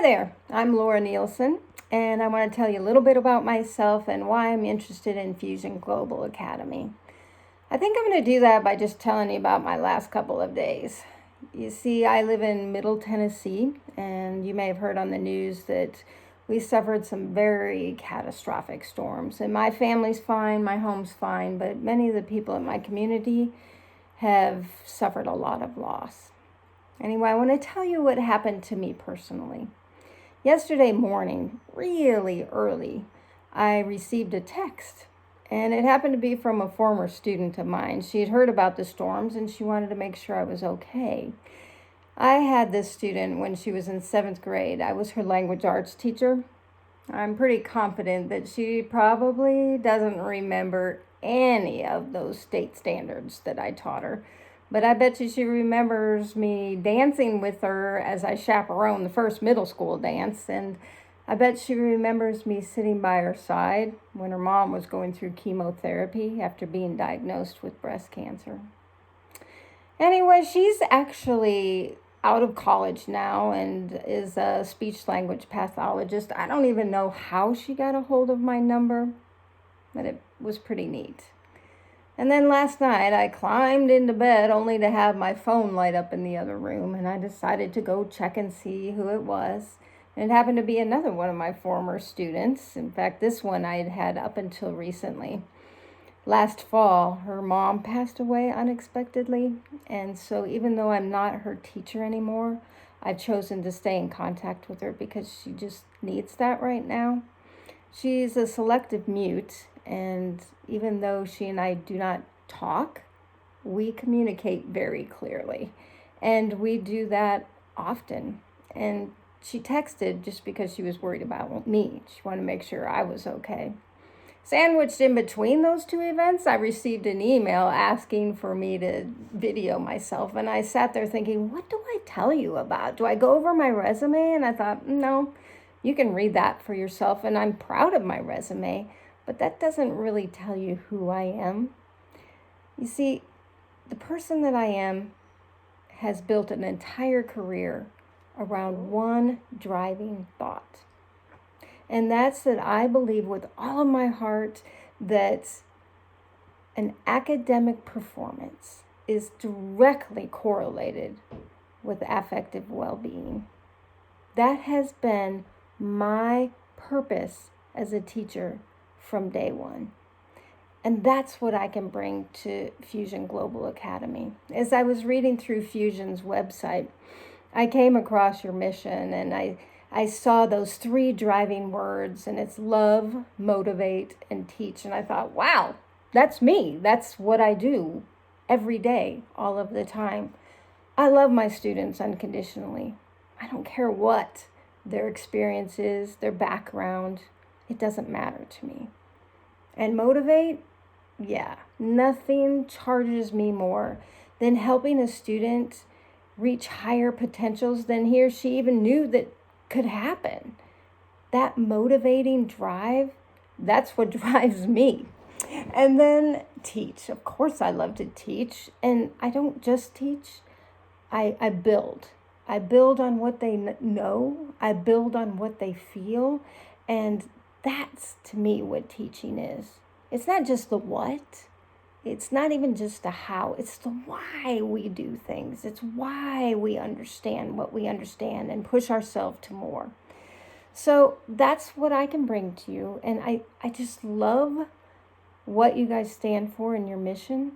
Hi there, I'm Laura Nielsen, and I want to tell you a little bit about myself and why I'm interested in Fusion Global Academy. I think I'm going to do that by just telling you about my last couple of days. You see, I live in Middle Tennessee, and you may have heard on the news that we suffered some very catastrophic storms. And my family's fine, my home's fine, but many of the people in my community have suffered a lot of loss. Anyway, I want to tell you what happened to me personally. Yesterday morning, really early, I received a text, and it happened to be from a former student of mine. She had heard about the storms, and she wanted to make sure I was okay. I had this student when she was in 7th grade. I was her language arts teacher. I'm pretty confident that she probably doesn't remember any of those state standards that I taught her. But I bet you she remembers me dancing with her as I chaperoned the first middle school dance. And I bet she remembers me sitting by her side when her mom was going through chemotherapy after being diagnosed with breast cancer. Anyway, she's actually out of college now and is a speech language pathologist. I don't even know how she got a hold of my number, but it was pretty neat. And then last night I climbed into bed only to have my phone light up in the other room, and I decided to go check and see who it was. And it happened to be another one of my former students. In fact, this one I had had up until recently. Last fall, her mom passed away unexpectedly, and so even though I'm not her teacher anymore, I've chosen to stay in contact with her because she just needs that right now. She's a selective mute, and even though she and I do not talk, we communicate very clearly, and we do that often. And she texted just because she was worried about me. She wanted to make sure I was okay. Sandwiched in between those two events, I received an email asking for me to video myself. And I sat there thinking, what do I tell you about? Do I go over my resume? And I thought, no, you can read that for yourself. And I'm proud of my resume, but that doesn't really tell you who I am. You see, the person that I am has built an entire career around one driving thought. And that's that I believe with all of my heart that an academic performance is directly correlated with affective well-being. That has been my purpose as a teacher from day one. And that's what I can bring to Fusion Global Academy. As I was reading through Fusion's website, I came across your mission, and I saw those 3 driving words, and it's love, motivate, and teach. And I thought, wow, that's me. That's what I do every day, all of the time. I love my students unconditionally. I don't care what their experience is, their background. It doesn't matter to me. And motivate, yeah, nothing charges me more than helping a student reach higher potentials than he or she even knew that could happen. That motivating drive, that's what drives me. And then teach. Of course I love to teach, and I don't just teach, I build. I build on what they know, I build on what they feel, and that's to me what teaching is. It's not just the what, it's not even just the how, it's the why we do things. It's why we understand what we understand and push ourselves to more. So that's what I can bring to you. And I just love what you guys stand for in your mission.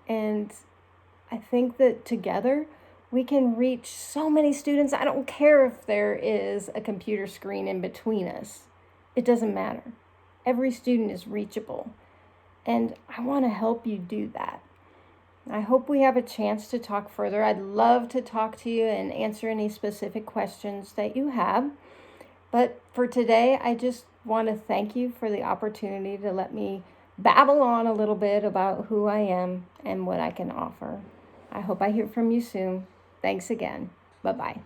And I think that together we can reach so many students. I don't care if there is a computer screen in between us. It doesn't matter. Every student is reachable. And I want to help you do that. I hope we have a chance to talk further. I'd love to talk to you and answer any specific questions that you have. But for today, I just want to thank you for the opportunity to let me babble on a little bit about who I am and what I can offer. I hope I hear from you soon. Thanks again. Bye-bye.